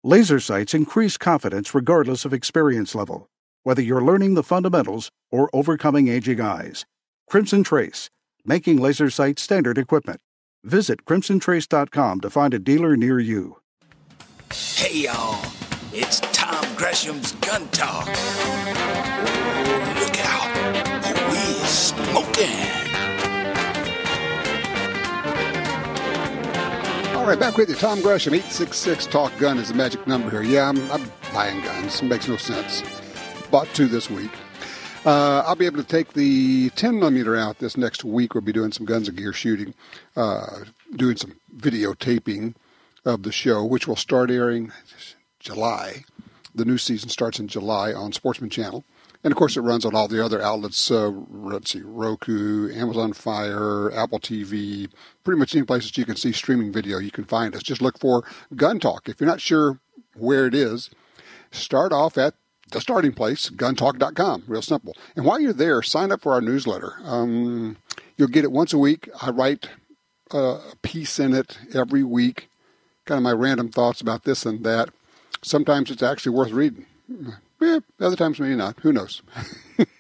Laser sights increase confidence regardless of experience level, whether you're learning the fundamentals or overcoming aging eyes. Crimson Trace, making laser sights standard equipment. Visit crimsontrace.com to find a dealer near you. Hey y'all, it's Tom Gresham's Gun Talk. Oh, look out, we're smoking. All right, back with you, Tom Gresham. 866-TALK-GUN is the magic number here. Yeah, I'm buying guns. It makes no sense. Bought 2 this week. I'll be able to take the 10mm out this next week. We'll be doing some guns and gear shooting, doing some videotaping of the show, which will start airing July. The new season starts in July on Sportsman Channel. And, of course, it runs on all the other outlets, let's see, Roku, Amazon Fire, Apple TV, pretty much any places you can see streaming video, you can find us. Just look for Gun Talk. If you're not sure where it is, start off at the starting place, guntalk.com, real simple. And while you're there, sign up for our newsletter. You'll get it once a week. I write a piece in it every week, kind of my random thoughts about this and that. Sometimes it's actually worth reading. Other times maybe not. Who knows?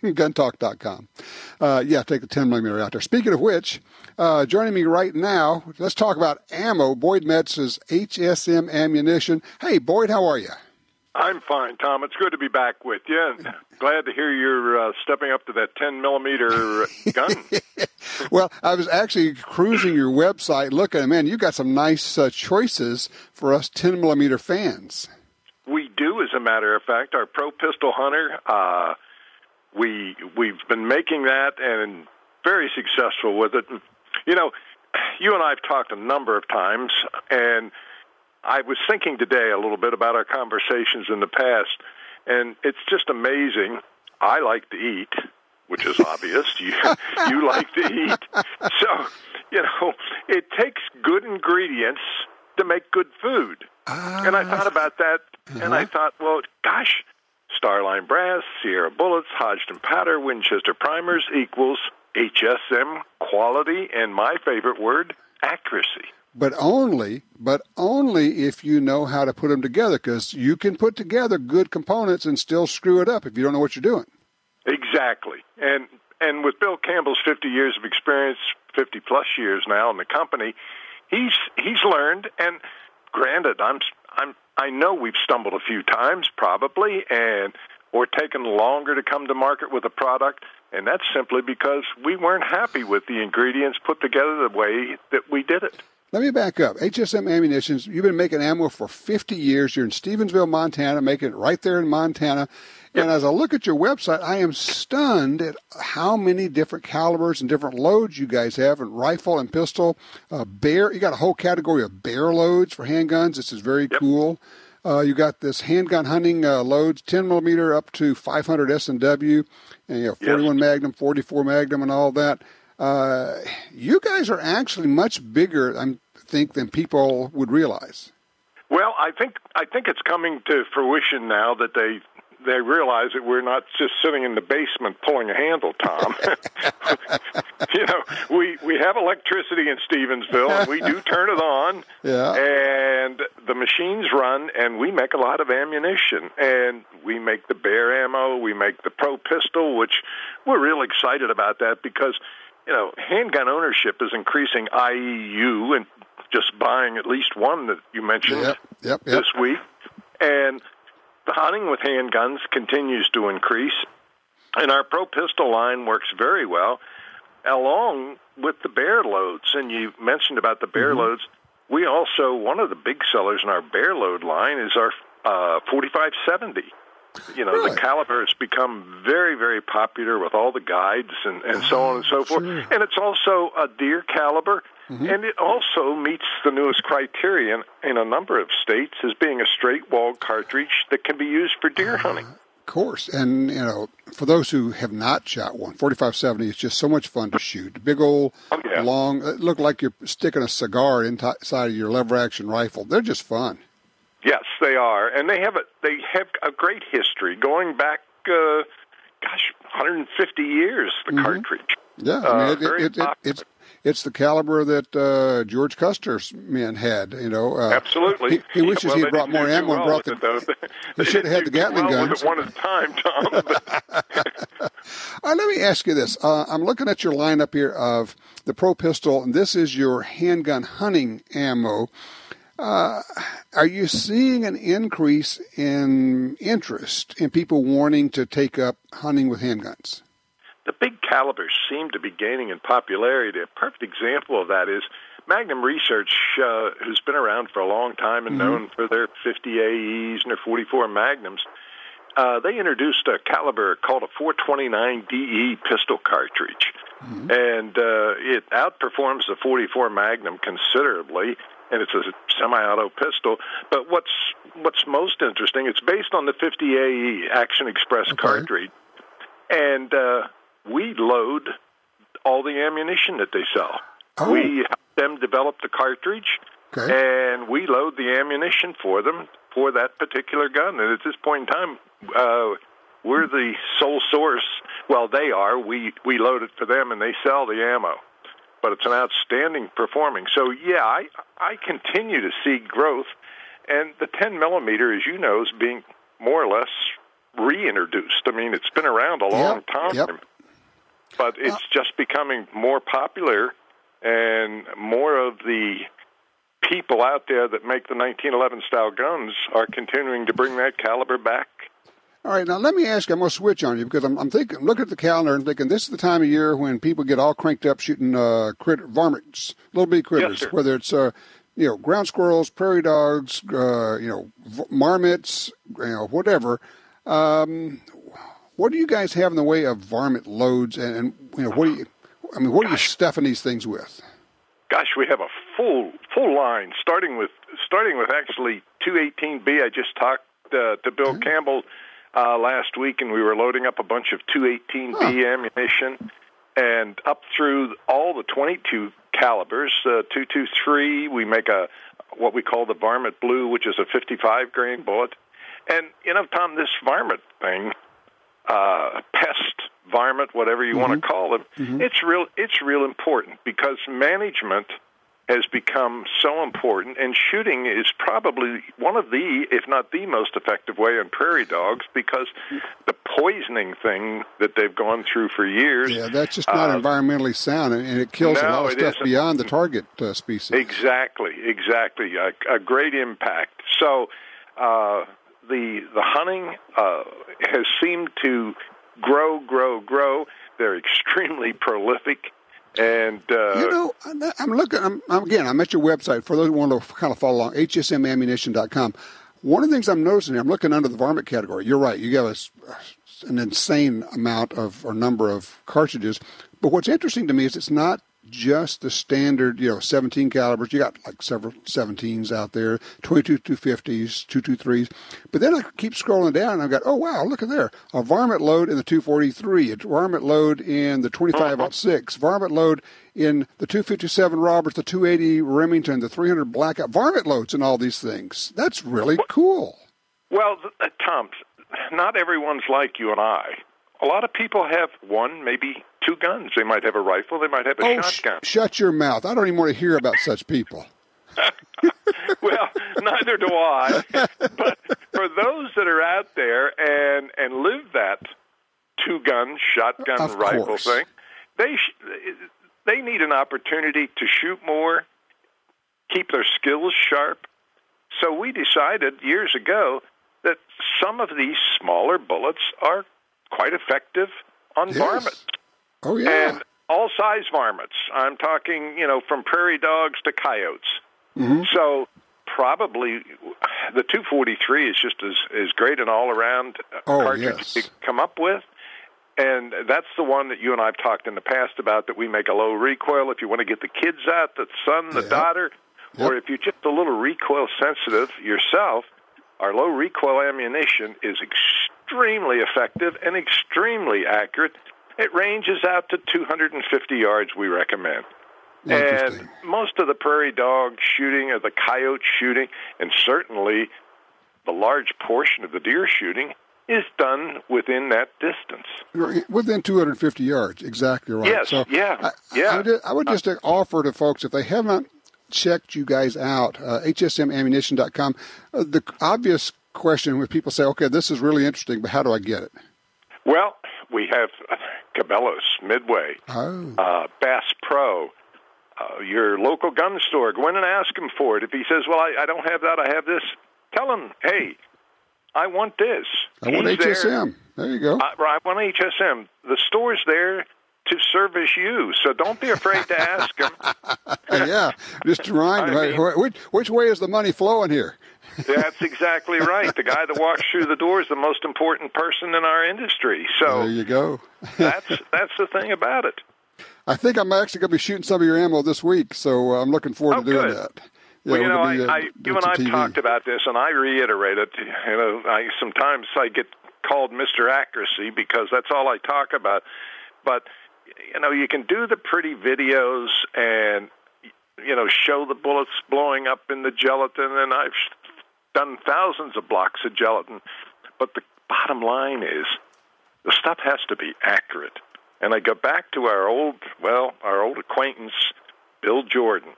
Guntalk.com. Take the 10mm out there. Speaking of which, joining me right now, let's talk about ammo. Boyd Metz's HSM Ammunition. Hey, Boyd, how are you? I'm fine, Tom. It's good to be back with you. And glad to hear you're stepping up to that 10mm gun. Well, I was actually cruising your website looking, man, you got some nice choices for us 10mm fans. We do, as a matter of fact. Our Pro Pistol Hunter, we've been making that and very successful with it. You know, you and I have talked a number of times, and I was thinking today a little bit about our conversations in the past, and it's just amazing. I like to eat, which is obvious. You like to eat. So, you know, it takes good ingredients to make good food. And I thought about that, and I thought, well, gosh, Starline Brass, Sierra Bullets, Hodgdon Powder, Winchester Primers equals HSM quality, and my favorite word, accuracy. But only if you know how to put them together, because you can put together good components and still screw it up if you don't know what you're doing. Exactly. And with Bill Campbell's 50 years of experience, 50-plus years now in the company, he's learned, and granted, I know we've stumbled a few times, probably, or taken longer to come to market with a product, and that's simply because we weren't happy with the ingredients put together the way that we did it. Let me back up. HSM Ammunition, you've been making ammo for 50 years. You're in Stevensville, Montana, making it right there in Montana. Yep. And as I look at your website, I am stunned at how many different calibers and different loads you guys have, and rifle and pistol. Bear, you got a whole category of bear loads for handguns. This is very cool. You got this handgun hunting loads, 10mm up to 500 S&W, and 41 Magnum, 44 Magnum, and all that. You guys are actually much bigger, I think, than people would realize. Well, I think it's coming to fruition now that they realize that we're not just sitting in the basement pulling a handle, Tom. You know, we have electricity in Stevensville, and we do turn it on, and the machines run, and we make a lot of ammunition. And we make the bear ammo, we make the Pro Pistol, which we're real excited about that because, you know, handgun ownership is increasing, i.e. you, and just buying at least one that you mentioned this week. And the hunting with handguns continues to increase, and our Pro Pistol line works very well, along with the bear loads. And you mentioned about the bear loads. We also, one of the big sellers in our bear load line is our 4570. You know, really? The caliber has become very, very popular with all the guides and so on and so forth. And it's also a deer caliber, and it also meets the newest criterion in a number of states as being a straight-walled cartridge that can be used for deer hunting. Of course. And, you know, for those who have not shot one, 4570 is just so much fun to shoot. Big old, long, it look like you're sticking a cigar inside of your lever-action rifle. They're just fun. Yes, they are, and they have a great history going back, 150 years, the cartridge. Yeah, I mean, very popular. it's the caliber that George Custer's men had. Absolutely. He wishes he had brought more ammo and brought he should have had the Gatling guns. One at a time, Tom. Let me ask you this. I'm looking at your lineup here of the Pro Pistol, and this is your handgun hunting ammo. Are you seeing an increase in interest in people wanting to take up hunting with handguns? The big calibers seem to be gaining in popularity. A perfect example of that is Magnum Research, who's been around for a long time and known for their 50 AEs and their 44 Magnums. They introduced a caliber called a 429 DE pistol cartridge, and it outperforms the 44 Magnum considerably. And it's a semi-auto pistol. But what's most interesting, it's based on the 50 AE Action Express cartridge, and we load all the ammunition that they sell. Oh. We help them develop the cartridge, and we load the ammunition for them for that particular gun. And at this point in time, we're the sole source. Well, they are. We load it for them, and they sell the ammo. But it's an outstanding performing. So, yeah, I continue to see growth. And the 10 millimeter, as you know, is being more or less reintroduced. I mean, it's been around a long time. But it's just becoming more popular, and more of the people out there that make the 1911 style guns are continuing to bring that caliber back. All right, now let me ask you, I'm going to switch on you because I'm thinking, look at the calendar and thinking this is the time of year when people get all cranked up shooting varmints, little bitty critters, whether it's ground squirrels, prairie dogs, marmots, whatever. What do you guys have in the way of varmint loads, and what are you stuffing these things with? Gosh, we have a full line, starting with actually 218B. I just talked to Bill Campbell last week, and we were loading up a bunch of 218B ammunition, and up through all the 22 calibers, 223. We make what we call the varmint blue, which is a 55 grain bullet. And Tom, this varmint thing, pest, varmint, whatever you want to call it, it's real important because management has become so important, and shooting is probably one of the, if not the most effective way on prairie dogs, because the poisoning thing that they've gone through for years. Yeah, that's just not environmentally sound, and it kills a lot of stuff beyond the target species. Exactly. A great impact. So the hunting has seemed to grow. They're extremely prolific. And I'm looking. I'm at your website for those who want to kind of follow along. HSMammunition.com. One of the things I'm noticing, I'm looking under the varmint category. You're right. You got an insane amount of or number of cartridges. But what's interesting to me is it's not just the standard, 17 calibers. You got like several 17s out there, 22 250s, 223s. But then I keep scrolling down and I've got, oh wow, look at there. A varmint load in the 243, a varmint load in the 25-06, varmint load in the 257 Roberts, the 280 Remington, the 300 Blackout, varmint loads in all these things. That's really cool. Well, Tom, not everyone's like you and I. A lot of people have one, maybe two guns. They might have a rifle. They might have a shotgun. Shut your mouth. I don't even want to hear about such people. Well, neither do I. But for those that are out there and live that two-gun, shotgun, rifle thing, they need an opportunity to shoot more, keep their skills sharp. So we decided years ago that some of these smaller bullets are quite effective on varmints. Oh, yeah. And all size varmints. I'm talking, from prairie dogs to coyotes. So probably the 243 is just as great an all-around cartridge you can come up with. And that's the one that you and I have talked in the past about, that we make a low recoil if you want to get the kids out, the son, the daughter, or if you're just a little recoil sensitive yourself. Our low recoil ammunition is extremely effective and extremely accurate. It ranges out to 250 yards, we recommend. And most of the prairie dog shooting or the coyote shooting, and certainly the large portion of the deer shooting, is done within that distance. Within 250 yards, exactly right. Yes, so I would just offer to folks, if they haven't checked you guys out, hsmammunition.com, the obvious question when people say, okay, this is really interesting, but how do I get it? Well, we have Cabela's, Midway, Bass Pro, your local gun store. Go in and ask him for it. If he says, well, I don't have that, I have this, tell him, hey, I want this. I want HSM. There you go. I want HSM. The store's there to service you, so don't be afraid to ask him. Yeah, just to remind him, which way is the money flowing here? That's exactly right. The guy that walks through the door is the most important person in our industry. So there you go. that's the thing about it. I think I'm actually going to be shooting some of your ammo this week, so I'm looking forward to doing that. Yeah, well, you and I've talked about this, and I reiterate it. Sometimes I get called Mr. Accuracy because that's all I talk about. But you can do the pretty videos and show the bullets blowing up in the gelatin, and I've done thousands of blocks of gelatin. But the bottom line is the stuff has to be accurate. And I go back to our old acquaintance, Bill Jordan.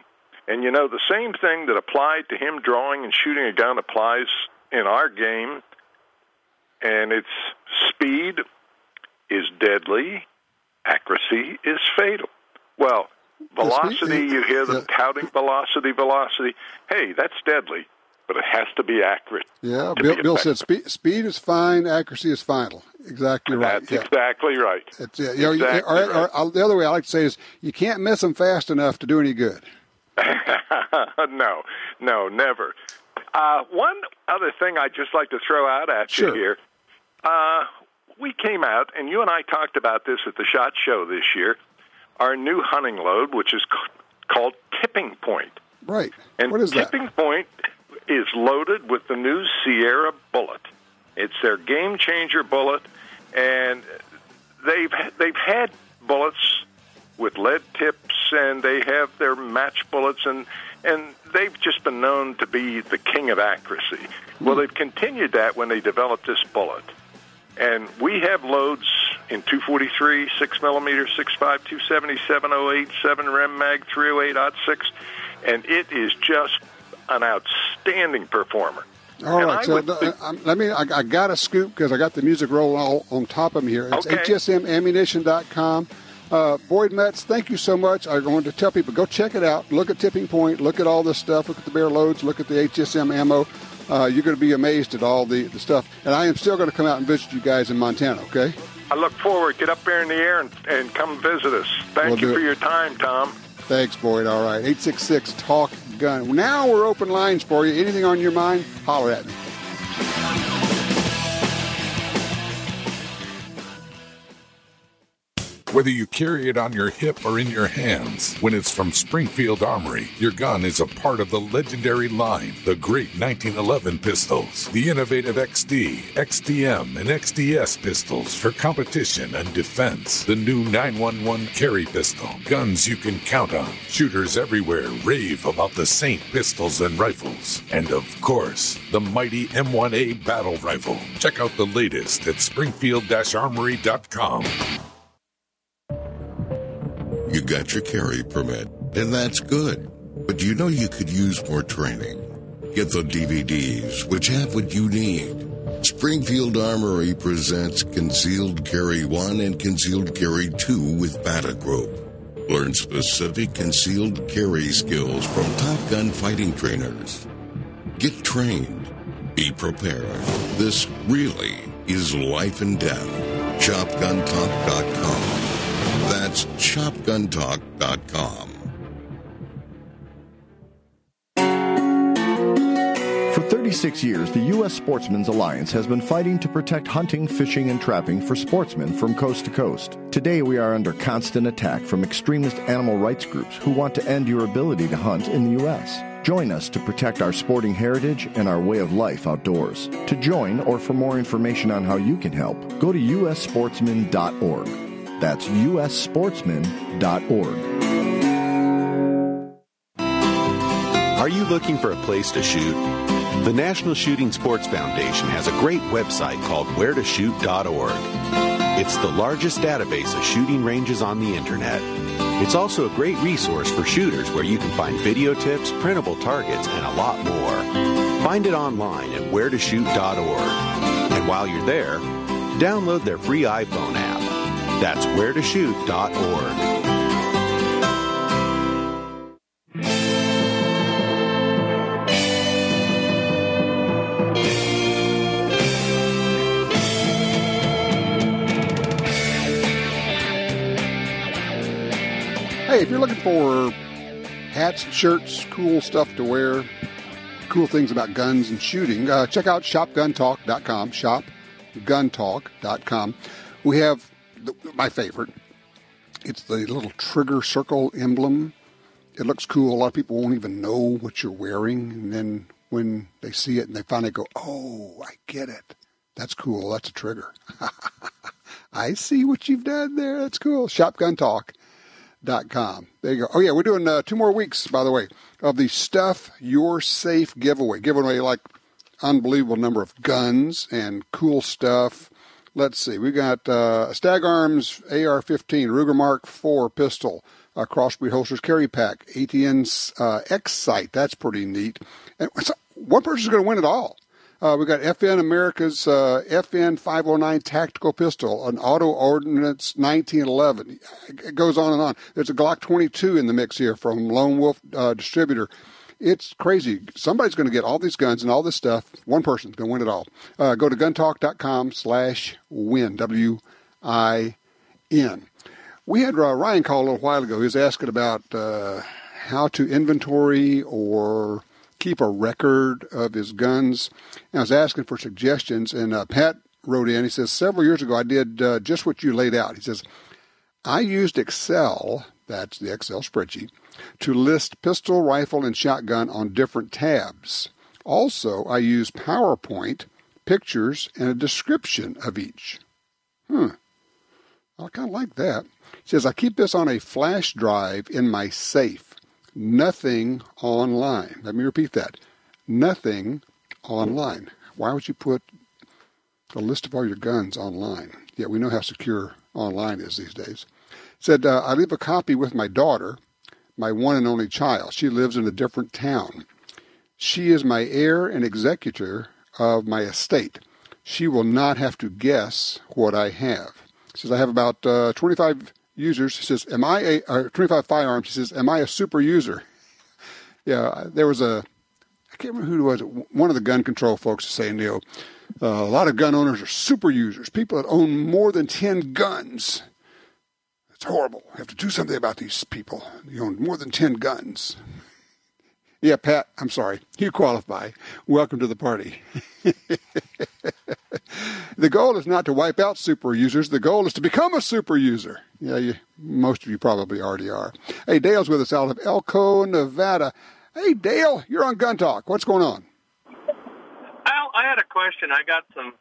And the same thing that applied to him drawing and shooting a gun applies in our game. And it's speed is deadly, accuracy is fatal. Well, velocity, you hear them touting velocity. Hey, that's deadly, but it has to be accurate. Yeah, Bill said speed is fine, accuracy is final. Exactly right. That's exactly right. The other way I like to say is you can't miss them fast enough to do any good. No, never. One other thing I'd just like to throw out at you here. We came out, and you and I talked about this at the SHOT Show this year, our new hunting load, which is called Tipping Point. Right. And what is Tipping Point is loaded with the new Sierra bullet. It's their game-changer bullet, and they've had bullets with lead tips, and they have their match bullets, and they've just been known to be the king of accuracy. Well, they've continued that when they developed this bullet. And we have loads in 243, 6mm, 6.5, 270, 708, 7 Rem Mag, 308-06, and it is just an outstanding performer. All right, so I got a scoop because I got the music rolling all on top of me here. It's hsmammunition.com. Boyd Metz, thank you so much. I want to tell people, go check it out. Look at Tipping Point. Look at all this stuff. Look at the bare loads. Look at the HSM ammo. You're going to be amazed at all the stuff. And I am still going to come out and visit you guys in Montana, okay? I look forward. Get up there in the air and come visit us. Thank you for your time, Tom. Thanks, Boyd. All right, 866-TALK-GUN. Now we're open lines for you. Anything on your mind, holler at me. Whether you carry it on your hip or in your hands, when it's from Springfield Armory, your gun is a part of the legendary line, the great 1911 pistols, the innovative XD, XDM, and XDS pistols for competition and defense, the new 911 carry pistol, guns you can count on. Shooters everywhere rave about the Saint pistols and rifles, and of course, the mighty M1A battle rifle. Check out the latest at springfield-armory.com. You got your carry permit, and that's good. But you know you could use more training. Get the DVDs, which have what you need. Springfield Armory presents Concealed Carry 1 and Concealed Carry 2 with Bata Group. Learn specific concealed carry skills from Top Gun fighting trainers. Get trained. Be prepared. This really is life and death. ShopGunTalk.com. That's ShopGunTalk.com. For 36 years, the U.S. Sportsmen's Alliance has been fighting to protect hunting, fishing, and trapping for sportsmen from coast to coast. Today, we are under constant attack from extremist animal rights groups who want to end your ability to hunt in the U.S. Join us to protect our sporting heritage and our way of life outdoors. To join or for more information on how you can help, go to ussportsman.org. That's ussportsman.org. Are you looking for a place to shoot? The National Shooting Sports Foundation has a great website called wheretoshoot.org. It's the largest database of shooting ranges on the internet. It's also a great resource for shooters where you can find video tips, printable targets, and a lot more. Find it online at wheretoshoot.org. And while you're there, download their free iPhone app. That's wheretoshoot.org. Hey, if you're looking for hats, shirts, cool stuff to wear, cool things about guns and shooting, check out shopguntalk.com, shopguntalk.com. We have my favorite. It's the little trigger circle emblem. It looks cool. A lot of people won't even know what you're wearing. And then when they see it and they finally go, oh, I get it. That's cool. That's a trigger. I see what you've done there. That's cool. Shopguntalk.com. There you go. Oh, yeah, we're doing 2 more weeks, by the way, of the Stuff You're Safe giveaway. Giving away like unbelievable number of guns and cool stuff. Let's see. We got Stag Arms AR-15, Ruger Mark IV pistol, Crossbreed Holsters Carry Pack, ATN's X-Sight. That's pretty neat. And one person's going to win it all. We got FN America's FN 509 tactical pistol, an Auto Ordnance 1911. It goes on and on. There's a Glock 22 in the mix here from Lone Wolf Distributor. It's crazy. Somebody's going to get all these guns and all this stuff. One person's going to win it all. Go to guntalk.com/win, W-I-N. We had Ryan call a little while ago. He was asking about how to inventory or keep a record of his guns. And I was asking for suggestions, and Pat wrote in. He says, several years ago I did just what you laid out. He says, I used Excel, that's the Excel spreadsheet, to list pistol, rifle, and shotgun on different tabs. Also, I use PowerPoint, pictures, and a description of each. I kind of like that. He says, I keep this on a flash drive in my safe. Nothing online. Let me repeat that. Nothing online. Why would you put a list of all your guns online? Yeah, we know how secure online is these days. Said, I leave a copy with my daughter, my one and only child. She lives in a different town. She is my heir and executor of my estate. She will not have to guess what I have. He says, I have about 25 users. He says, 25 firearms. He says, am I a super user? Yeah, there was I can't remember who it was. One of the gun control folks is saying, a lot of gun owners are super users. People that own more than 10 guns. It's horrible. We have to do something about these people. You own more than 10 guns. Yeah, Pat, I'm sorry. You qualify. Welcome to the party. The goal is not to wipe out super users. The goal is to become a super user. Yeah, most of you probably already are. Hey, Dale's with us out of Elko, Nevada. Hey, Dale, you're on Gun Talk. What's going on? Al, I had a question. I got some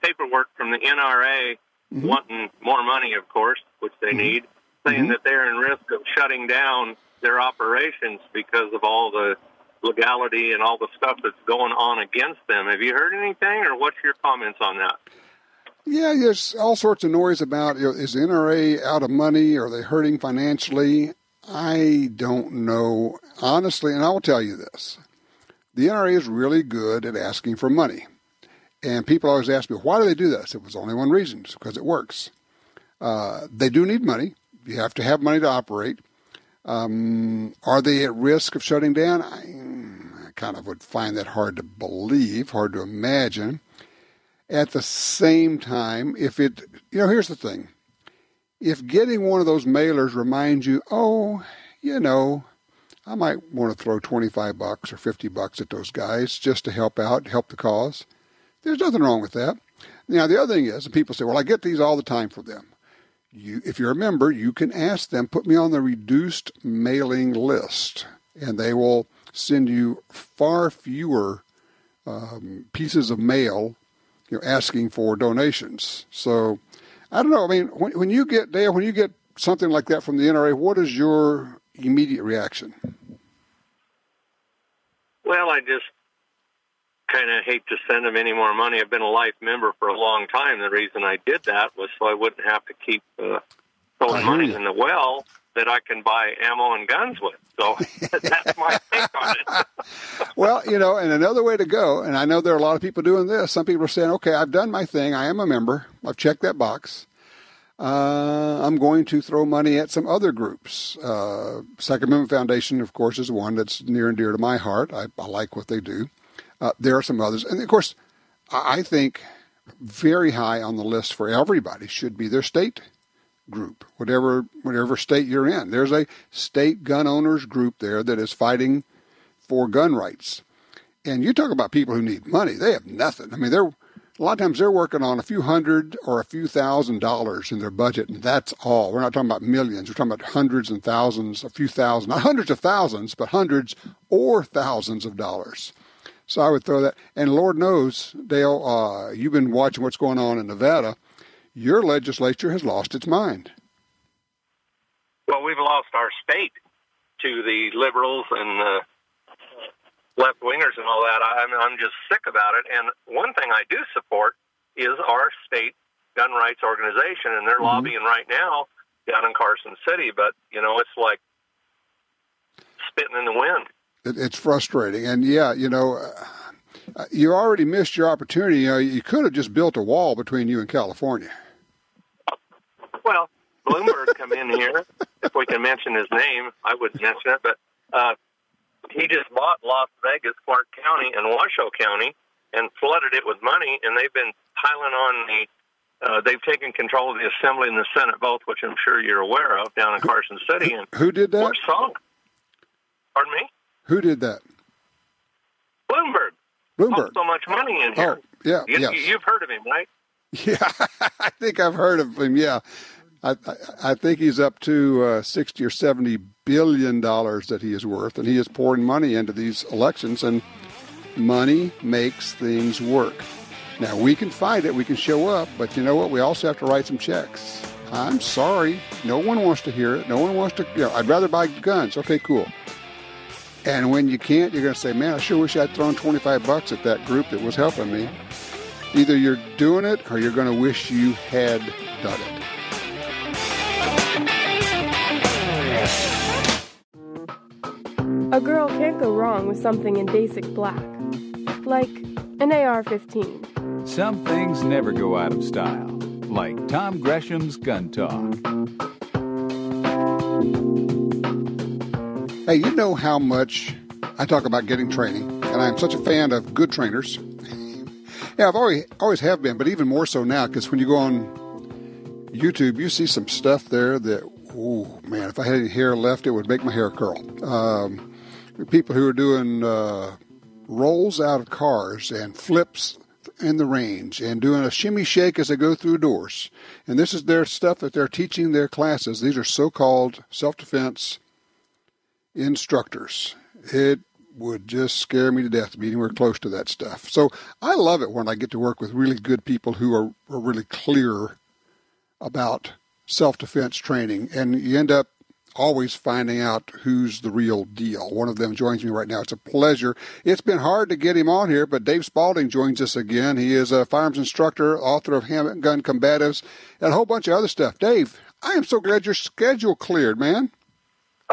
paperwork from the NRA wanting more money, of course, which they need, saying that they're in risk of shutting down their operations because of all the legality and all the stuff that's going on against them. Have you heard anything, or what's your comments on that? Yeah, there's all sorts of noise about, is the NRA out of money? Are they hurting financially? I don't know, honestly, and I will tell you this. The NRA is really good at asking for money. And people always ask me, why do they do this? It was only one reason, it's because it works. They do need money. You have to have money to operate. Are they at risk of shutting down? I kind of would find that hard to believe, hard to imagine. At the same time, here's the thing. If getting one of those mailers reminds you, I might want to throw $25 or $50 at those guys just to help out, help the cause. There's nothing wrong with that. Now, the other thing is, and people say, well, I get these all the time from them. If you're a member, you can ask them, put me on the reduced mailing list, and they will send you far fewer pieces of mail, asking for donations. So, I don't know. I mean, when you get something like that from the NRA, what is your immediate reaction? Well, kind of hate to send them any more money. I've been a life member for a long time. The reason I did that was so I wouldn't have to keep throwing money in the well that I can buy ammo and guns with. So that's my take on it. Well, and another way to go, and I know there are a lot of people doing this. Some people are saying, okay, I've done my thing. I am a member. I've checked that box. I'm going to throw money at some other groups. Second Amendment Foundation, of course, is one that's near and dear to my heart. I like what they do. There are some others. And, of course, I think very high on the list for everybody should be their state group, whatever state you're in. There's a state gun owners group there that is fighting for gun rights. And you talk about people who need money. They have nothing. I mean, a lot of times they're working on a few $100 or a few $1,000s in their budget, and that's all. We're not talking about millions. We're talking about hundreds and thousands, a few thousand, not hundreds of thousands, but hundreds or thousands of dollars. So I would throw that. And Lord knows, Dale, you've been watching what's going on in Nevada. Your legislature has lost its mind. Well, we've lost our state to the liberals and the left-wingers and all that. I'm just sick about it. And one thing I do support is our state gun rights organization, and they're lobbying right now down in Carson City. But, it's like spitting in the wind. It's frustrating. And, yeah, you already missed your opportunity. You could have just built a wall between you and California. Well, Bloomberg come in here. If we can mention his name, I would mention it. But he just bought Las Vegas, Clark County, and Washoe County and flooded it with money, and they've been piling on they've taken control of the Assembly and the Senate both, which I'm sure you're aware of, down in Carson City. And who did that? Pardon me? Who did that? Bloomberg. Pumped so much money in here. Oh, yeah. You've heard of him, right? Yeah, I think I've heard of him, yeah. I think he's up to 60 or 70 billion dollars that he is worth, and he is pouring money into these elections, and money makes things work. Now, we can fight it, we can show up, but you know what? We also have to write some checks. I'm sorry. No one wants to hear it. No one wants to, I'd rather buy guns. Okay, cool. And when you can't, you're going to say, man, I sure wish I'd thrown $25 at that group that was helping me. Either you're doing it or you're going to wish you had done it. A girl can't go wrong with something in basic black, like an AR-15. Some things never go out of style, like Tom Gresham's Gun Talk. Hey, you know how much I talk about getting training, and I'm such a fan of good trainers. Yeah, I've always have been, but even more so now, because when you go on YouTube, you see some stuff there that, oh man, if I had any hair left, it would make my hair curl. People who are doing rolls out of cars and flips in the range and doing a shimmy shake as they go through doors. And this is their stuff that they're teaching their classes. These are so-called self-defense instructors. It would just scare me to death to be anywhere close to that stuff. So I love it when I get to work with really good people who are really clear about self-defense training, and you end up always finding out who's the real deal. One of them joins me right now. It's a pleasure. It's been hard to get him on here, but Dave Spalding joins us again. He is a firearms instructor, author of Handgun Combatives, and a whole bunch of other stuff. Dave, I am so glad your schedule cleared, man.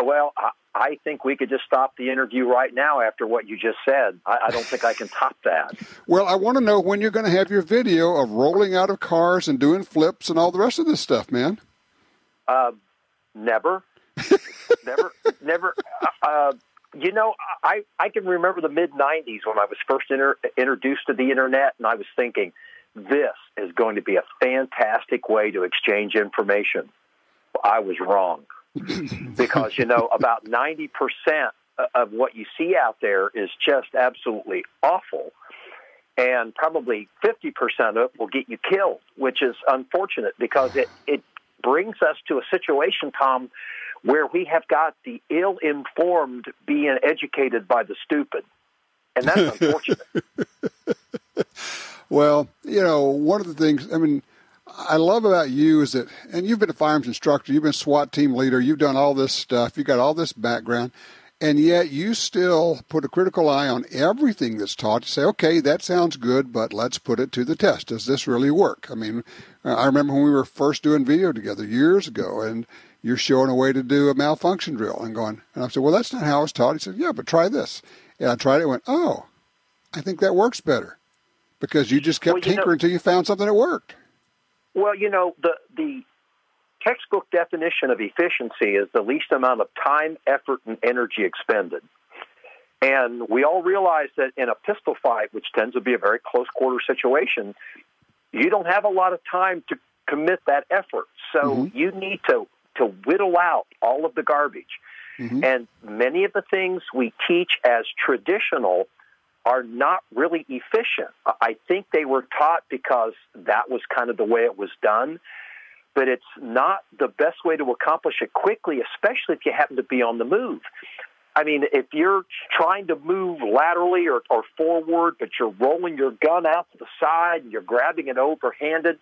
Well, I think we could just stop the interview right now after what you just said. I don't think I can top that. Well, I want to know when you're going to have your video of rolling out of cars and doing flips and all the rest of this stuff, man. Never. Never. I can remember the mid-'90s when I was first introduced to the Internet, and I was thinking, this is going to be a fantastic way to exchange information. I was wrong. Because, about 90% of what you see out there is just absolutely awful. And probably 50% of it will get you killed, which is unfortunate because it brings us to a situation, Tom, where we have got the ill-informed being educated by the stupid. And that's unfortunate. Well, one of the things, I love about you is that, and you've been a firearms instructor, you've been a SWAT team leader, you've done all this stuff, you've got all this background, And yet you still put a critical eye on everything that's taught. You say, okay, that sounds good, but let's put it to the test. Does this really work? I mean, I remember when we were first doing video together years ago, and you're showing a way to do a malfunction drill and going, and I said, well, that's not how I was taught. He said, yeah, but try this. And I tried it and went, oh, I think that works better, because you just kept tinkering until you found something that worked. Well, the textbook definition of efficiency is the least amount of time, effort, and energy expended. And we all realize that in a pistol fight, which tends to be a very close quarter situation, you don't have a lot of time to commit that effort. So you need to whittle out all of the garbage. And many of the things we teach as traditional are not really efficient. I think they were taught because that was kind of the way it was done. But it's not the best way to accomplish it quickly, especially if you happen to be on the move. I mean, if you're trying to move laterally or forward, but you're rolling your gun out to the side and you're grabbing it overhanded,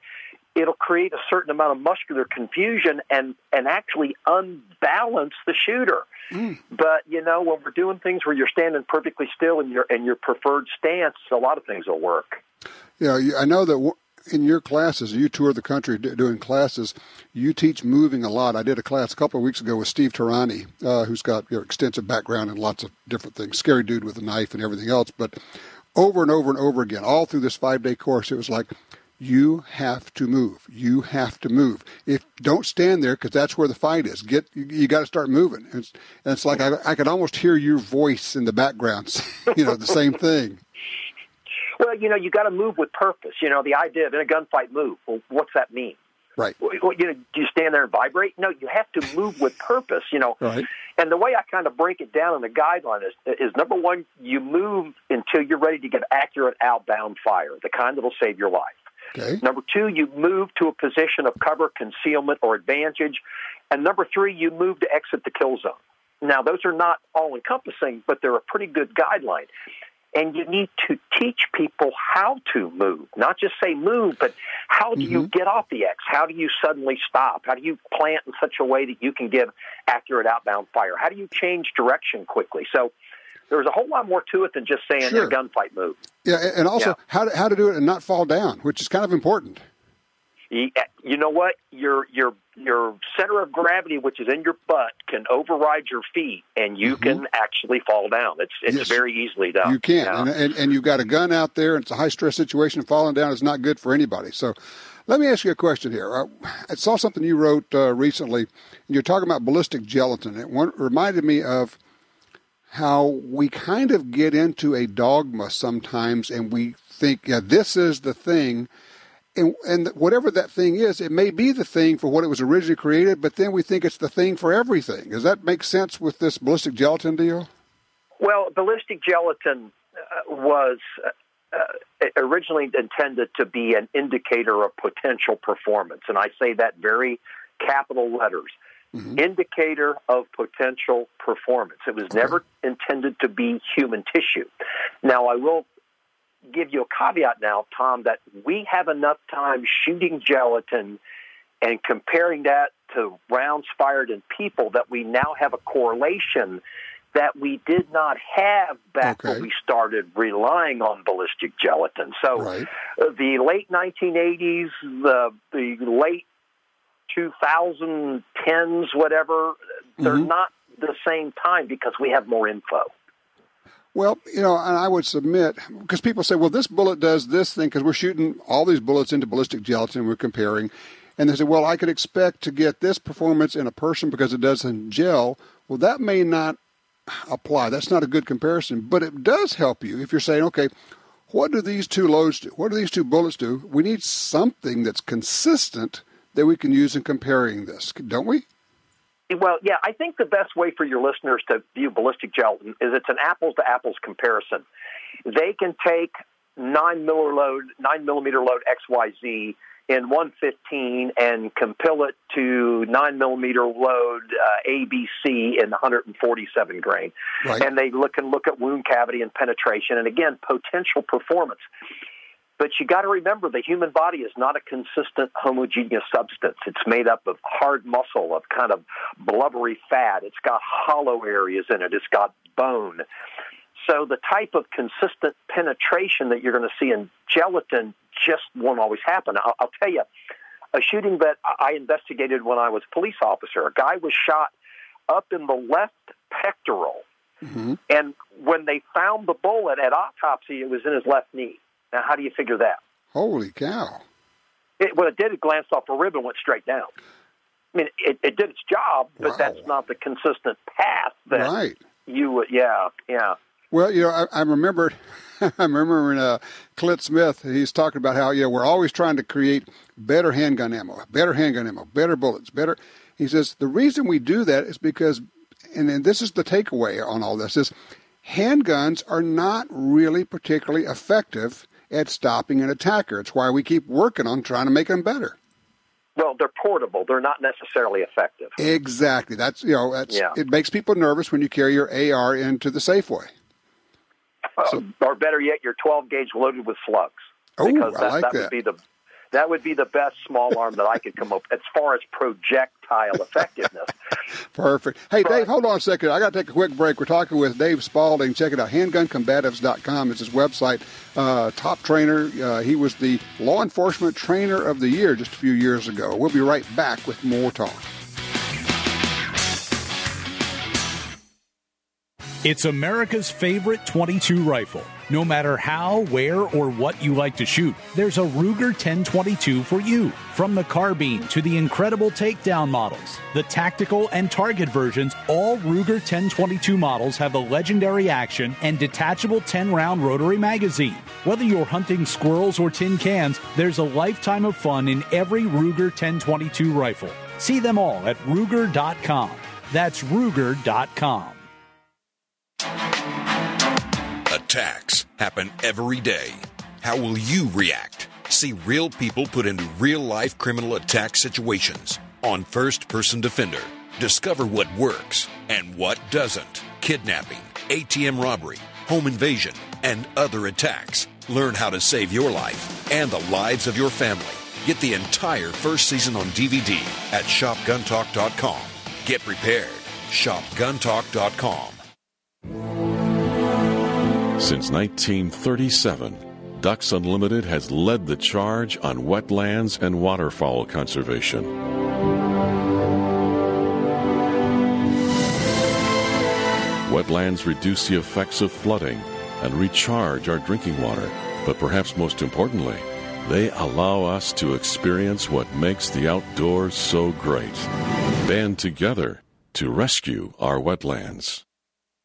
it'll create a certain amount of muscular confusion and actually unbalance the shooter. But, when we're doing things where you're standing perfectly still in your preferred stance, a lot of things will work. Yeah, I know that in your classes, you tour the country doing classes, you teach moving a lot. I did a class a couple of weeks ago with Steve Tarani, who's got extensive background in lots of different things, scary dude with a knife and everything else. But over and over and over again, all through this 5-day course, it was like, you have to move. You have to move. Don't stand there, because that's where the fight is. You got to start moving. And it's like I could almost hear your voice in the background, the same thing. Well, you got to move with purpose. The idea of in a gunfight move. Well, what's that mean? Right. Well, do you stand there and vibrate? No, you have to move with purpose. Right. And the way I kind of break it down in the guideline is number one, you move until you're ready to give accurate outbound fire, the kind that will save your life. Okay. Number two, you move to a position of cover, concealment, or advantage. And number three, you move to exit the kill zone. Now, those are not all-encompassing, but they're a pretty good guideline. And you need to teach people how to move, not just say move, but how do you get off the X? How do you suddenly stop? How do you plant in such a way that you can give accurate outbound fire? How do you change direction quickly? So there's a whole lot more to it than just saying a gunfight move. Yeah, and also how to do it and not fall down, which is kind of important. You know what? Your center of gravity, which is in your butt, can override your feet, and you can actually fall down. It's very easily done. You can, and you've got a gun out there, and it's a high-stress situation. Falling down is not good for anybody. So let me ask you a question here. I saw something you wrote recently, and you're talking about ballistic gelatin. It reminded me of how we kind of get into a dogma sometimes, and we think, this is the thing. And whatever that thing is, it may be the thing for what it was originally created, but then we think it's the thing for everything. Does that make sense with this ballistic gelatin deal? Well, ballistic gelatin was originally intended to be an indicator of potential performance, and I say that very capital letters. Indicator of potential performance. It was never intended to be human tissue. Now, I will give you a caveat now, Tom, that we have enough time shooting gelatin and comparing that to rounds fired in people that we now have a correlation that we did not have back when we started relying on ballistic gelatin. So the late 1980s, the late 2010s, whatever, they're not the same time because we have more info. Well, and I would submit, because people say, well, this bullet does this thing, because we're shooting all these bullets into ballistic gelatin, we're comparing, and they say, well, I could expect to get this performance in a person because it does in gel. Well, that may not apply. That's not a good comparison, but it does help you if you're saying, okay, what do these two loads do? What do these two bullets do? We need something that's consistent that we can use in comparing this, don't we? Well, yeah, I think the best way for your listeners to view ballistic gelatin is it's an apples-to-apples comparison. They can take 9 millimeter load XYZ in 115 and compile it to 9 millimeter load ABC in 147 grain. And they can look at wound cavity and penetration and, again, potential performance. But you got to remember, the human body is not a consistent, homogeneous substance. It's made up of hard muscle, of kind of blubbery fat. It's got hollow areas in it. It's got bone. So the type of consistent penetration that you're going to see in gelatin just won't always happen. I'll tell you, a shooting that I investigated when I was a police officer, a guy was shot up in the left pectoral. Mm-hmm. And when they found the bullet at autopsy, it was in his left knee. Now, how do you figure that? Holy cow. What it did, it glanced off a rib and went straight down. I mean, it did its job, but Wow. that's not the consistent path that right. you would, yeah. Well, I remember when Clint Smith, he's talking about how, we're always trying to create better handgun ammo, better bullets, better. He says, the reason we do that is because, and this is the takeaway on all this, is handguns are not really particularly effective at stopping an attacker. It's why we keep working on trying to make them better. Well, they're portable. They're not necessarily effective. Exactly. It makes people nervous when you carry your AR into the Safeway. Or better yet, your 12-gauge loaded with slugs. Oh, because I like that. That would be the best small arm that I could come up as far as projectile effectiveness. Perfect. Hey, Dave, hold on a second. I got to take a quick break. We're talking with Dave Spalding. Check it out. HandgunCombatives.com is his website. Top trainer. He was the Law Enforcement Trainer of the Year just a few years ago. We'll be right back with more talk. It's America's favorite .22 rifle. No matter how, where, or what you like to shoot, there's a Ruger 1022 for you. From the carbine to the incredible takedown models, the tactical and target versions, all Ruger 1022 models have the legendary action and detachable 10-round rotary magazine. Whether you're hunting squirrels or tin cans, there's a lifetime of fun in every Ruger 1022 rifle. See them all at Ruger.com. That's Ruger.com. Attacks happen every day. How will you react? See real people put into real-life criminal attack situations on First Person Defender. Discover what works and what doesn't. Kidnapping, ATM robbery, home invasion, and other attacks. Learn how to save your life and the lives of your family. Get the entire first season on DVD at ShopGunTalk.com. Get prepared. ShopGunTalk.com. Since 1937, Ducks Unlimited has led the charge on wetlands and waterfowl conservation. Wetlands reduce the effects of flooding and recharge our drinking water, but perhaps most importantly, they allow us to experience what makes the outdoors so great. Band together to rescue our wetlands.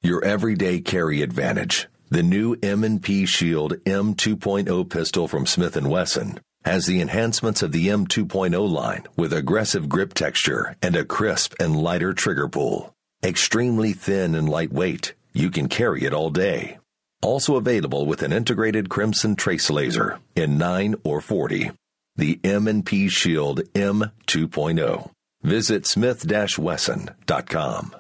Your everyday carry advantage. The new M&P Shield M2.0 pistol from Smith & Wesson has the enhancements of the M2.0 line with aggressive grip texture and a crisp and lighter trigger pull. Extremely thin and lightweight, you can carry it all day. Also available with an integrated crimson trace laser in 9 or 40. The M&P Shield M2.0. Visit smith-wesson.com.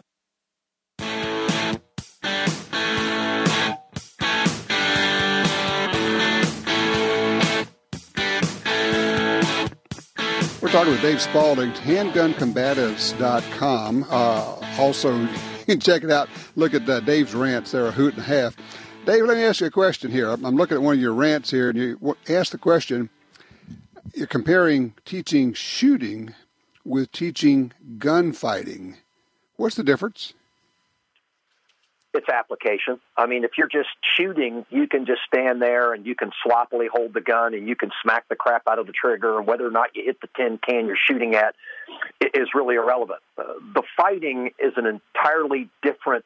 We're talking with Dave Spalding, HandgunCombatives.com. Also, you can check it out. Look at Dave's rants. They're a hoot and a half. Dave, let me ask you a question here. I'm looking at one of your rants here, and you ask the question, you're comparing teaching shooting with teaching gunfighting. What's the difference? It's application. I mean, if you're just shooting, you can just stand there and you can sloppily hold the gun and you can smack the crap out of the trigger, and whether or not you hit the tin can you're shooting at is really irrelevant. The fighting is an entirely different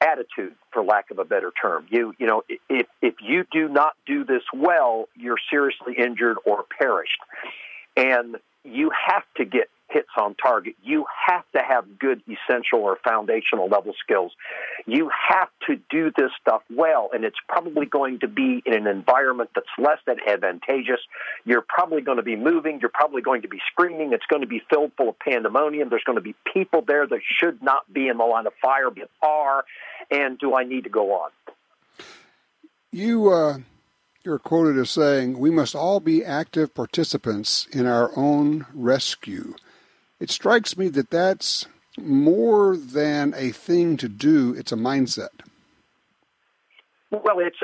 attitude, for lack of a better term. You know, if you do not do this well, you're seriously injured or perished. And you have to get hits on target. You have to have good essential or foundational level skills. You have to do this stuff well, and it's probably going to be in an environment that's less than advantageous. You're probably going to be moving. You're probably going to be screaming. It's going to be filled full of pandemonium. There's going to be people there that should not be in the line of fire but are, and do I need to go on? Your you're quoted as saying, "We must all be active participants in our own rescue." It strikes me that that's more than a thing to do. It's a mindset. Well, it's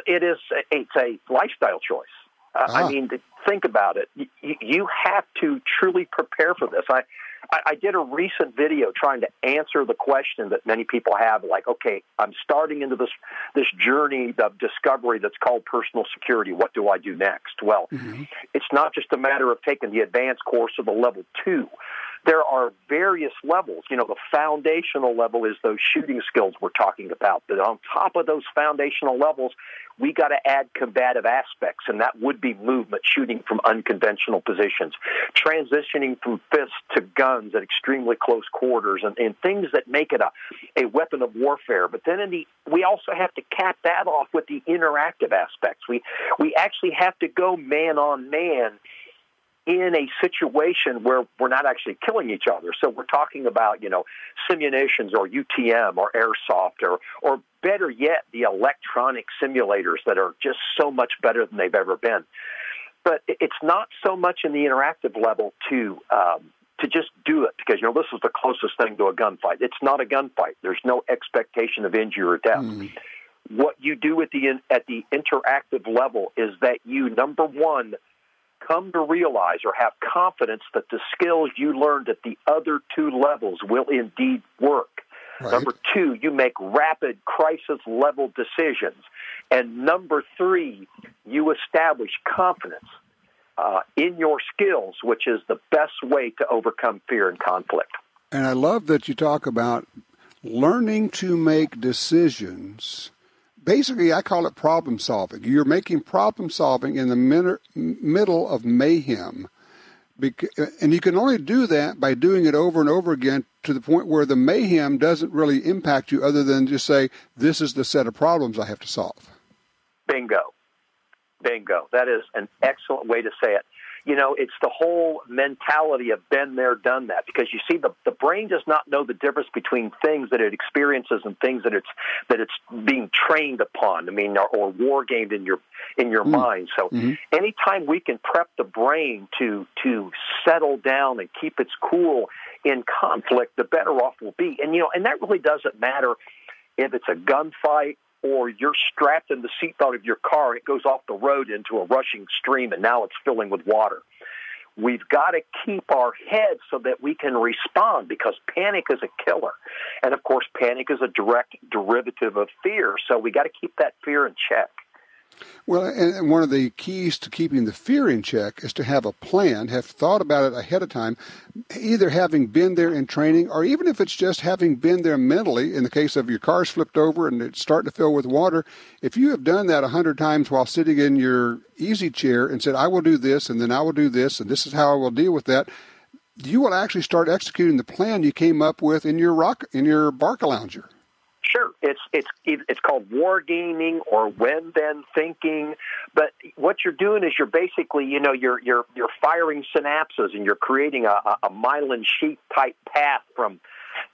a lifestyle choice. I mean, think about it. You have to truly prepare for this. I did a recent video trying to answer the question that many people have, like, okay, I'm starting into this journey of discovery that's called personal security. What do I do next? Well, it's not just a matter of taking the advanced course or the level 2. There are various levels. You know, the foundational level is those shooting skills we're talking about. But on top of those foundational levels, we got to add combative aspects, and that would be movement, shooting from unconventional positions, transitioning from fists to guns at extremely close quarters, and things that make it a weapon of warfare. But then we also have to cap that off with the interactive aspects. We actually have to go man on man in a situation where we're not actually killing each other. So we're talking about, simulations or UTM or airsoft or better yet, the electronic simulators that are just so much better than they've ever been. But it's not so much in the interactive level to just do it because, this is the closest thing to a gunfight. It's not a gunfight. There's no expectation of injury or death. What you do at the interactive level is that you, number one, come to realize or have confidence that the skills you learned at the other 2 levels will indeed work. Right. Number 2, you make rapid crisis-level decisions. And number 3, you establish confidence in your skills, which is the best way to overcome fear and conflict. And I love that you talk about learning to make decisions. Basically, I call it problem solving. You're making problem solving in the middle of mayhem. And you can only do that by doing it over and over again to the point where the mayhem doesn't really impact you other than just say, this is the set of problems I have to solve. Bingo. That is an excellent way to say it. It's the whole mentality of been there, done that, because you see the brain does not know the difference between things that it experiences and things that it's being trained upon. I mean, or war gamed in your mind. So anytime we can prep the brain to settle down and keep its cool in conflict, the better off we'll be. And and that really doesn't matter if it's a gunfight or you're strapped in the seatbelt of your car, and it goes off the road into a rushing stream, and now it's filling with water. We've got to keep our heads so that we can respond, because panic is a killer. And, of course, panic is a direct derivative of fear, so we got to keep that fear in check. Well, and one of the keys to keeping the fear in check is to have a plan, have thought about it ahead of time, either having been there in training or even if it's just having been there mentally. In the case of your car's flipped over and it's starting to fill with water, if you have done that 100 times while sitting in your easy chair and said, I will do this and then I will do this and this is how I will deal with that, you will actually start executing the plan you came up with in your Barca Lounger. Sure, it's called wargaming or when-then thinking. But what you're doing is you're basically, you're firing synapses and you're creating a myelin sheath type path from,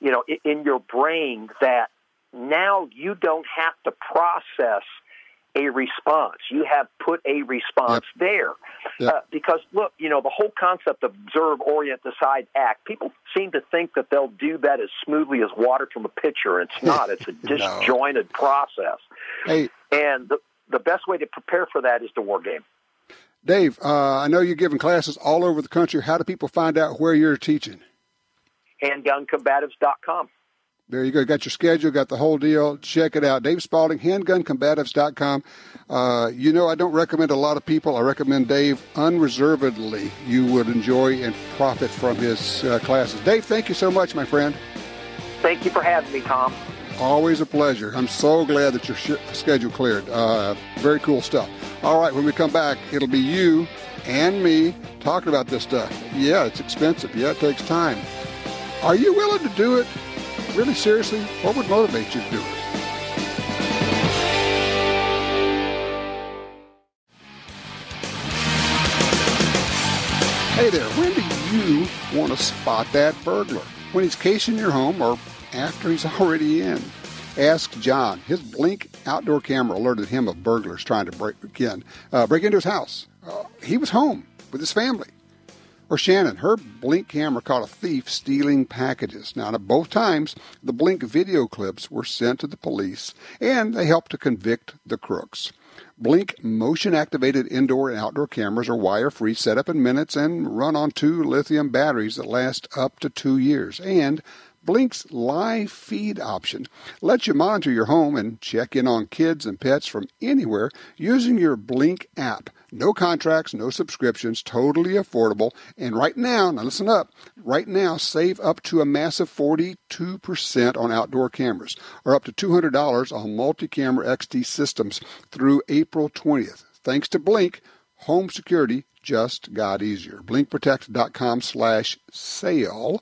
in your brain that now you don't have to process a response. You have put a response there. Because, look, the whole concept of observe, orient, decide, act, people seem to think that they'll do that as smoothly as water from a pitcher. It's not. It's a disjointed process. Hey. And the best way to prepare for that is to war game. Dave, I know you're giving classes all over the country. How do people find out where you're teaching? HandgunCombatives.com. There you go. Got your schedule, got the whole deal. Check it out. Dave Spalding, HandgunCombatives.com. I don't recommend a lot of people. I recommend Dave unreservedly. You would enjoy and profit from his classes. Dave, thank you so much, my friend. Thank you for having me, Tom. Always a pleasure. I'm so glad that your schedule cleared. Very cool stuff. All right, when we come back, it'll be you and me talking about this stuff. Yeah, it's expensive. Yeah, it takes time. Are you willing to do it? Really, seriously, what would motivate you to do it? Hey there, when do you want to spot that burglar? When he's casing your home or after he's already in? Ask John. His Blink outdoor camera alerted him of burglars trying to break into his house. He was home with his family. Or Shannon, her Blink camera caught a thief stealing packages. Now, both times, the Blink video clips were sent to the police, and they helped to convict the crooks. Blink motion-activated indoor and outdoor cameras are wire-free, set up in minutes, and run on 2 lithium batteries that last up to 2 years. And Blink's live feed option lets you monitor your home and check in on kids and pets from anywhere using your Blink app. No contracts, no subscriptions, totally affordable. And right now listen up, right now save up to a massive 42% on outdoor cameras, or up to $200 on multi-camera XT systems through April 20th. Thanks to Blink, home security just got easier. BlinkProtect.com/sale.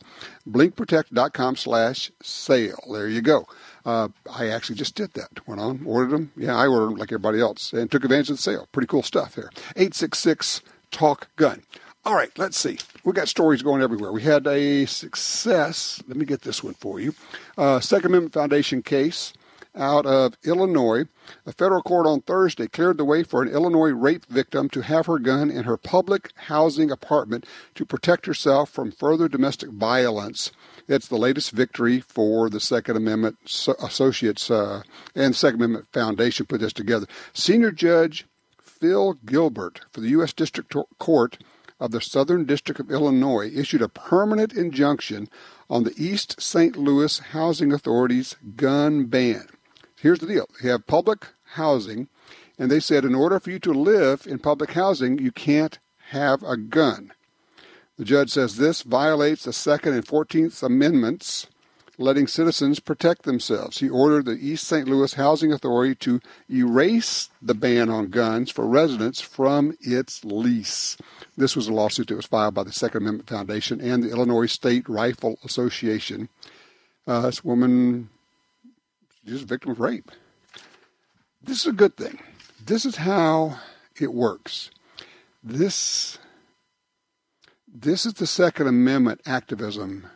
BlinkProtect.com/sale. There you go. I actually just did that. Went on, ordered them. Yeah, I ordered them like everybody else and took advantage of the sale. Pretty cool stuff here. 866-TALK-GUN. All right, let's see. We got stories going everywhere. We had a success. Let me get this one for you. Second Amendment Foundation case out of Illinois. A federal court on Thursday cleared the way for an Illinois rape victim to have her gun in her public housing apartment to protect herself from further domestic violence. It's the latest victory for the Second Amendment Associates and Second Amendment Foundation put this together. Senior Judge Phil Gilbert for the U.S. District Court of the Southern District of Illinois issued a permanent injunction on the East St. Louis Housing Authority's gun ban. Here's the deal. You have public housing, and they said in order for you to live in public housing, you can't have a gun. The judge says this violates the Second and 14th Amendments, letting citizens protect themselves. He ordered the East St. Louis Housing Authority to erase the ban on guns for residents from its lease. This was a lawsuit that was filed by the Second Amendment Foundation and the Illinois State Rifle Association. This woman is a victim of rape. This is a good thing. This is how it works. This is the Second Amendment activism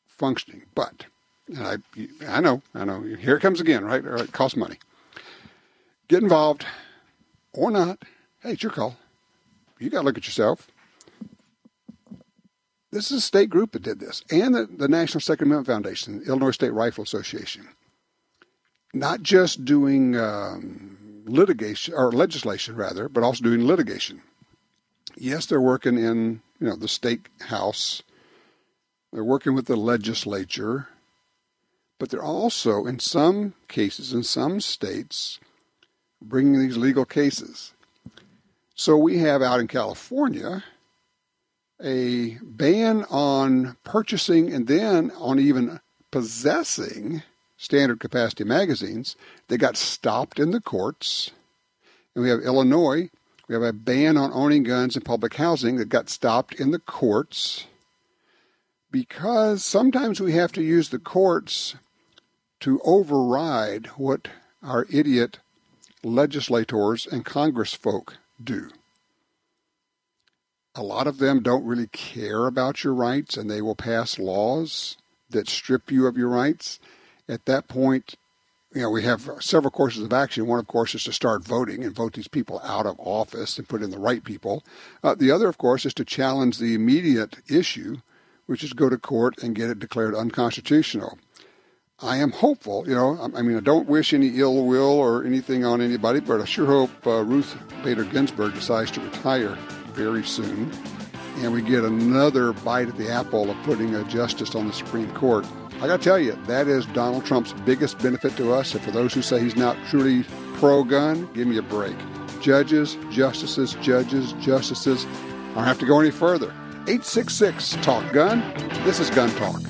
functioning. But, and I know, here it comes again, right? It costs money. Get involved or not. Hey, it's your call. You got to look at yourself. This is a state group that did this, and the National Second Amendment Foundation, the Illinois State Rifle Association. Not just doing litigation, or legislation rather, but also doing litigation. Yes, they're working in the state house. They're working with the legislature, but they're also, in some cases, in some states, bringing these legal cases. So we have out in California a ban on purchasing and then on even possessing standard capacity magazines. They got stopped in the courts. And we have Illinois. We have a ban on owning guns in public housing that got stopped in the courts because sometimes we have to use the courts to override what our idiot legislators and Congress folk do. A lot of them don't really care about your rights, and they will pass laws that strip you of your rights. At that point, we have several courses of action. One, of course, is to start voting and vote these people out of office and put in the right people. The other, of course, is to challenge the immediate issue, which is go to court and get it declared unconstitutional. I am hopeful, I don't wish any ill will or anything on anybody, but I sure hope Ruth Bader Ginsburg decides to retire very soon, and we get another bite at the apple of putting a justice on the Supreme Court. I got to tell you, that is Donald Trump's biggest benefit to us, and for those who say he's not truly pro-gun, give me a break. Judges, justices, I don't have to go any further. 866-TALK-GUN. This is Gun Talk.